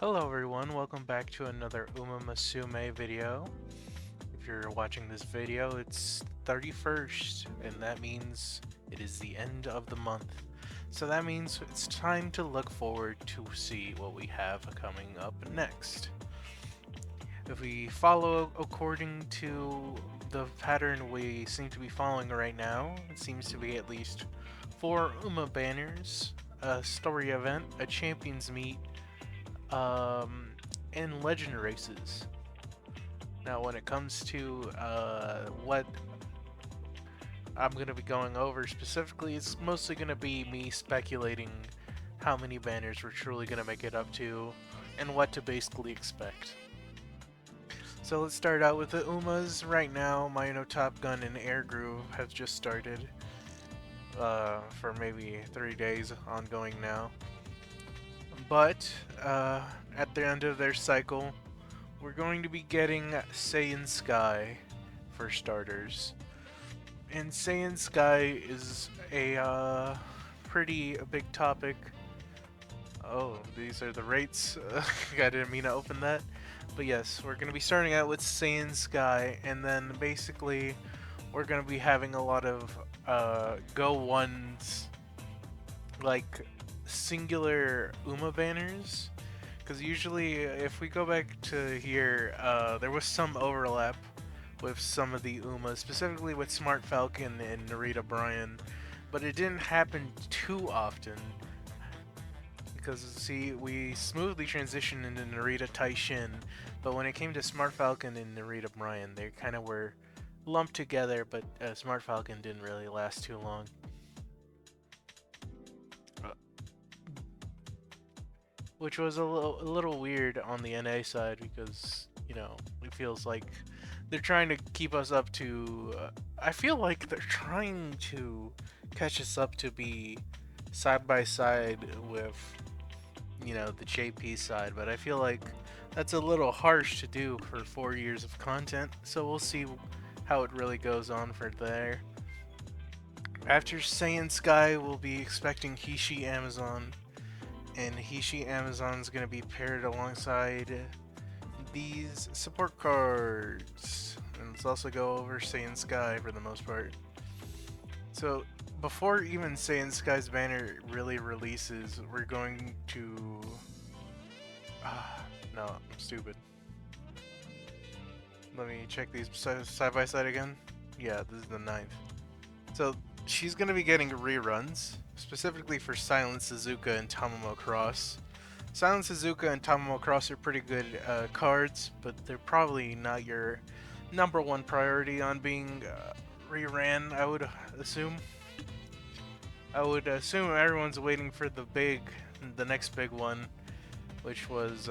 Hello everyone, welcome back to another Umamusume video. If you're watching this video, it's 31st, and that means it is the end of the month. So that means it's time to look forward to see what we have coming up next. If we follow according to the pattern we seem to be following right now, it seems to be at least 4 Uma banners, a story event, a champions meet, and legend races. Now, when it comes to what I'm going to be going over specifically, it's mostly going to be me speculating how many banners we're truly going to make it up to and what to basically expect. So let's start out with the Umas. Right now, my Top Gun and Air Groove have just started for maybe 3 days ongoing now. But at the end of their cycle, we're going to be getting Saiyan Sky for starters. And Saiyan Sky is a pretty big topic. Oh, these are the rates. I didn't mean to open that. But yes, we're going to be starting out with Saiyan Sky, and then basically we're going to be having a lot of Go Ones, like singular Uma banners. Because usually, if we go back to here, there was some overlap with some of the Umas, specifically with Smart Falcon and Narita Bryan, but it didn't happen too often. Because, see, we smoothly transitioned into Narita Taishin, but when it came to Smart Falcon and Narita Bryan, they kind of were lumped together, but Smart Falcon didn't really last too long. Which was a little weird on the NA side because, you know, it feels like they're trying to keep us up to... I feel like they're trying to catch us up to be side by side with, you know, the JP side, but I feel like that's a little harsh to do for 4 years of content, so we'll see how it really goes on for there. After Saiyan Sky, we'll be expecting Hishi Amazon, and Hishi Amazon's going to be paired alongside these support cards. And let's also go over Saiyan Sky for the most part. So before even Saiyan Sky's banner really releases, we're going to... no, I'm stupid. Let me check these side by side again. Yeah, this is the 9th. So she's going to be getting reruns, specifically for Silent Suzuka and Tamamo Cross. Silent Suzuka and Tamamo Cross are pretty good cards, but they're probably not your #1 priority on being reran, I would assume. I would assume everyone's waiting for the next big one, which was,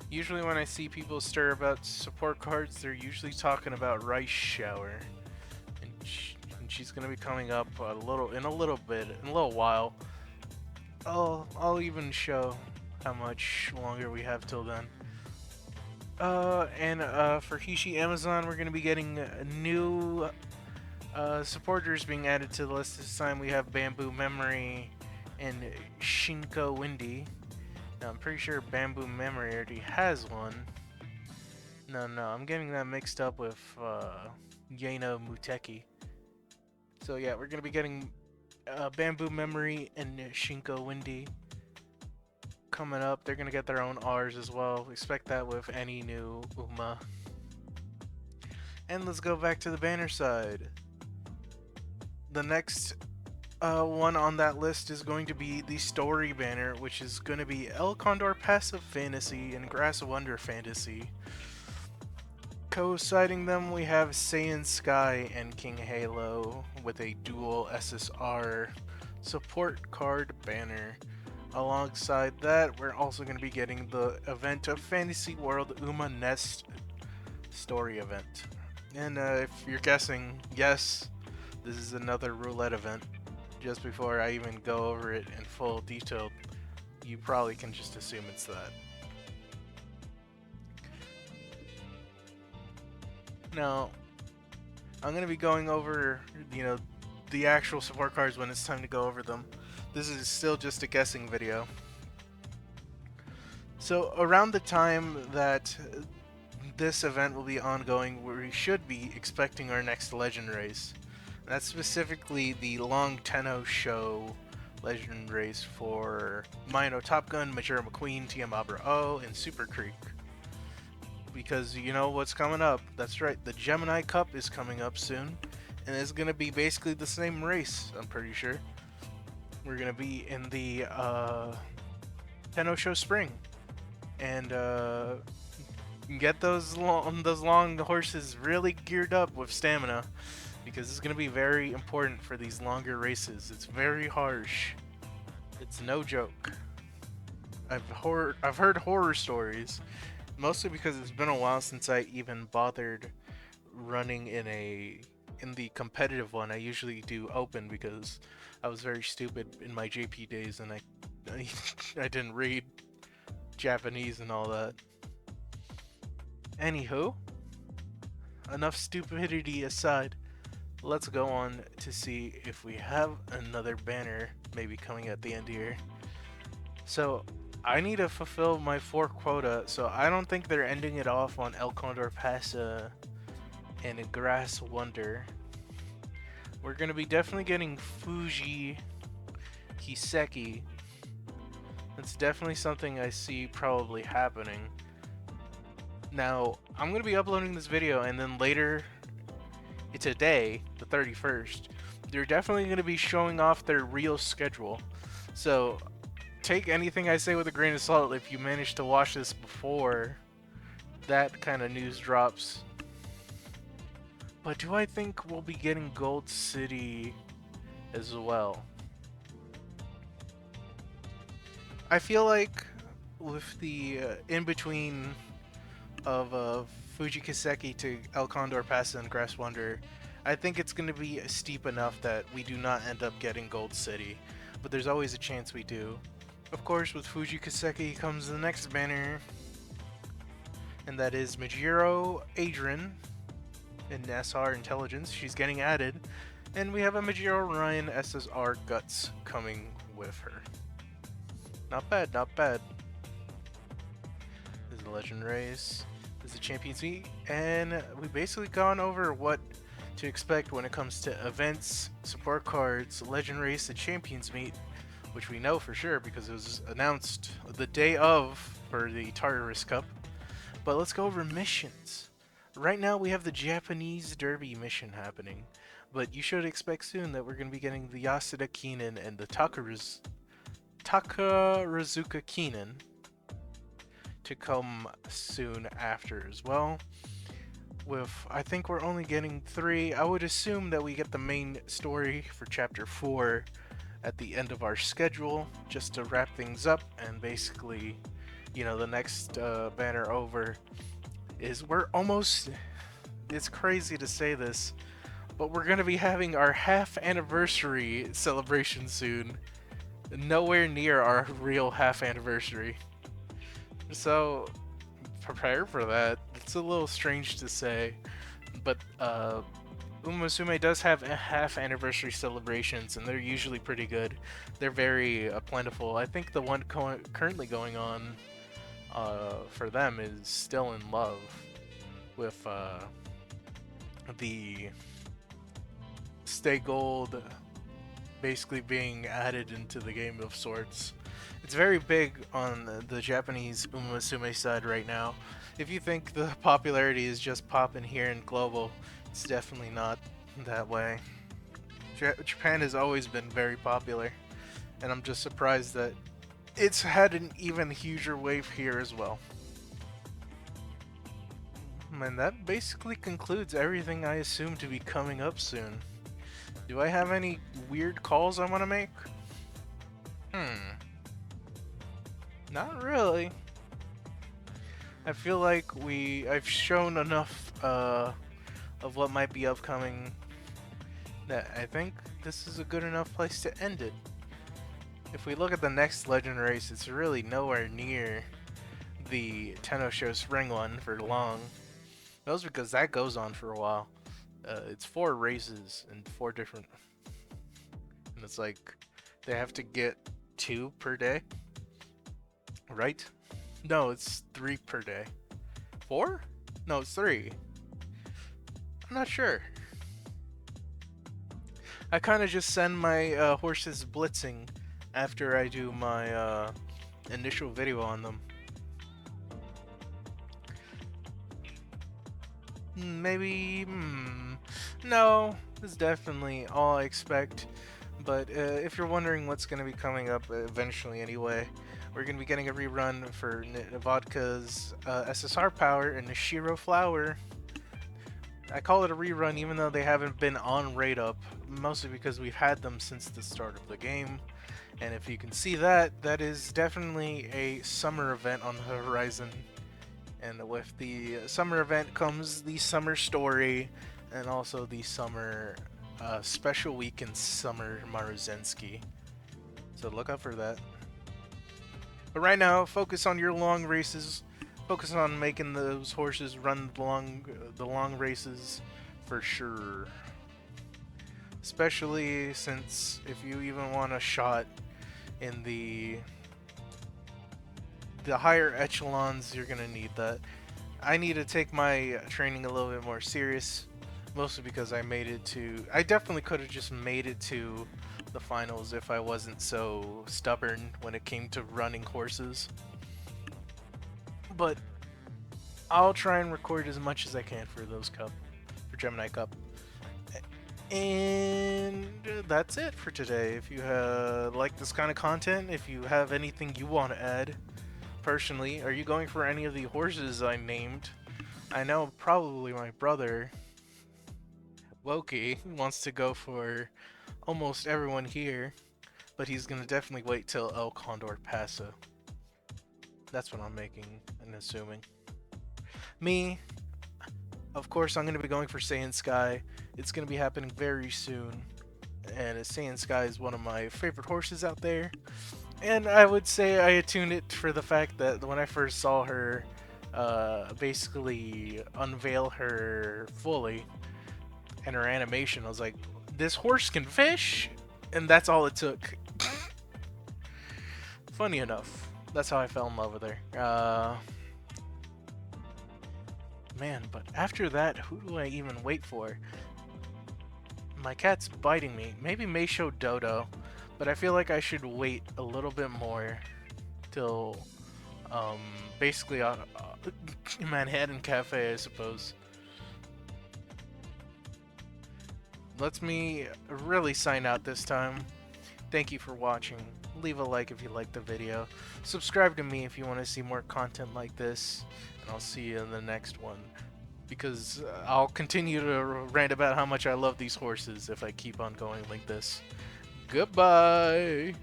usually when I see people stir about support cards, they're usually talking about Rice Shower. She's gonna be coming up in a little while. I'll even show how much longer we have till then. And for Hishi Amazon, we're gonna be getting new supporters being added to the list. This time we have Bamboo Memory and Shinko Windy. Now I'm pretty sure Bamboo Memory already has one. No, I'm getting that mixed up with Yano Muteki. So yeah, we're gonna be getting Bamboo Memory and Shinko Windy coming up. They're gonna get their own R's as well. Expect that with any new Uma. And let's go back to the banner side. The next one on that list is going to be the story banner, which is going to be El Condor Passive Fantasy and Grass Wonder Fantasy. Co-siding them, we have Saiyan Sky and King Halo with a dual SSR support card banner. Alongside that, we're also going to be getting the event of Fantasy World Uma Nest story event. And if you're guessing, yes, this is another roulette event. Just before I even go over it in full detail, you probably can just assume it's that. Now, I'm going to be going over, the actual support cards when it's time to go over them. This is still just a guessing video. So around the time that this event will be ongoing, we should be expecting our next legend race. That's specifically the Long Tenno Show legend race for Mino Top Gun, Majora McQueen, Tiamabra O, and Super Creek. Because you know what's coming up. That's right, the Gemini Cup is coming up soon, and it's gonna be basically the same race, I'm pretty sure. We're gonna be in the Tenno Show Spring, and get those long horses really geared up with stamina, because it's gonna be very important for these longer races. It's very harsh. It's no joke. I've heard horror stories, mostly because it's been a while since I even bothered running in the competitive one. I usually do open because I was very stupid in my JP days, and I didn't read Japanese and all that. Anywho, enough stupidity aside, let's go on to see if we have another banner maybe coming at the end here. So I need to fulfill my 4 quota, so I don't think they're ending it off on El Condor Pasa and a Grass Wonder. We're gonna be definitely getting Fuji Kiseki. That's definitely something I see probably happening. Now, I'm gonna be uploading this video, and then later today, the 31st, they're definitely gonna be showing off their real schedule. So take anything I say with a grain of salt if you manage to watch this before that kind of news drops. But do I think we'll be getting Gold City as well? I feel like with the in-between of Fuji Kiseki to El Condor Pasa and Grass Wonder, I think it's going to be steep enough that we do not end up getting Gold City, but there's always a chance we do. Of course, with Fuji Kiseki comes the next banner, and that is Majiro Adrian in SR Intelligence. She's getting added, and we have a Majiro Ryan SSR Guts coming with her. Not bad, not bad. This is the Legend Race. This is the Champions Meet, and we've basically gone over what to expect when it comes to events, support cards, Legend Race, and Champions Meet, which we know for sure because it was announced the day of for the Tartarus Cup. But let's go over missions. Right now we have the Japanese Derby mission happening, but you should expect soon that we're going to be getting the Yasuda Keenan and the Takarazuka Keenan to come soon after as well. I think we're only getting 3. I would assume that we get the main story for chapter 4 at the end of our schedule, just to wrap things up, and basically, you know, the next banner over is it's crazy to say this, but we're going to be having our half anniversary celebration soon. Nowhere near our real half anniversary. So prepare for that. It's a little strange to say, but Umamusume does have half anniversary celebrations, and they're usually pretty good. They're very plentiful. I think the one currently going on for them is Still in Love, with the Stay Gold basically being added into the game of sorts. It's very big on the Japanese Umamusume side right now. If you think the popularity is just popping here in global, it's definitely not that way. Japan has always been very popular, and I'm just surprised that it's had an even huger wave here as well. And that basically concludes everything I assume to be coming up soon. Do I have any weird calls I want to make? Not really. I feel like I've shown enough of what might be upcoming that I think this is a good enough place to end it. If we look at the next Legend Race, it's really nowhere near the Tenno Show Spring one for long. That was because that goes on for a while. It's 4 races and 4 different, and it's like they have to get 2 per day, right? No, it's 3 per day. 4? No, it's 3. I'm not sure. I kind of just send my horses blitzing after I do my initial video on them. Maybe, no, it's definitely all I expect. But if you're wondering what's going to be coming up eventually anyway, we're going to be getting a rerun for Vodka's SSR Power and Nishiro Flower. I call it a rerun even though they haven't been on Raid Up, mostly because we've had them since the start of the game. And if you can see that, that is definitely a summer event on the horizon. And with the summer event comes the summer story and also the summer special week in Summer Maruzensky. So look out for that. But right now, focus on your long races. Focus on making those horses run the long races for sure. Especially since if you even want a shot in the higher echelons, you're gonna need that. I need to take my training a little bit more serious, mostly because I made it to. I definitely could have just made it to the finals if I wasn't so stubborn when it came to running horses. But I'll try and record as much as I can for Gemini Cup. And that's it for today. If you like this kind of content, if you have anything you want to add, personally, are you going for any of the horses I named? I know probably my brother, Woki, wants to go for almost everyone here, but he's going to definitely wait till El Condor Paso. That's what I'm making and assuming. Me, of course, I'm going to be going for Saiyan Sky. It's going to be happening very soon. And Saiyan Sky is one of my favorite horses out there. And I would say I attuned it for the fact that when I first saw her basically unveil her fully and her animation, I was like, this horse can fish? And that's all it took. Funny enough, that's how I fell in love with her. Man, but after that, who do I even wait for? My cat's biting me. Maybe Meisho Dodo, but I feel like I should wait a little bit more till basically Manhattan Cafe, I suppose. Let's me really sign out this time. Thank you for watching. Leave a like if you liked the video. Subscribe to me if you want to see more content like this. And I'll see you in the next one. Because I'll continue to rant about how much I love these horses if I keep on going like this. Goodbye!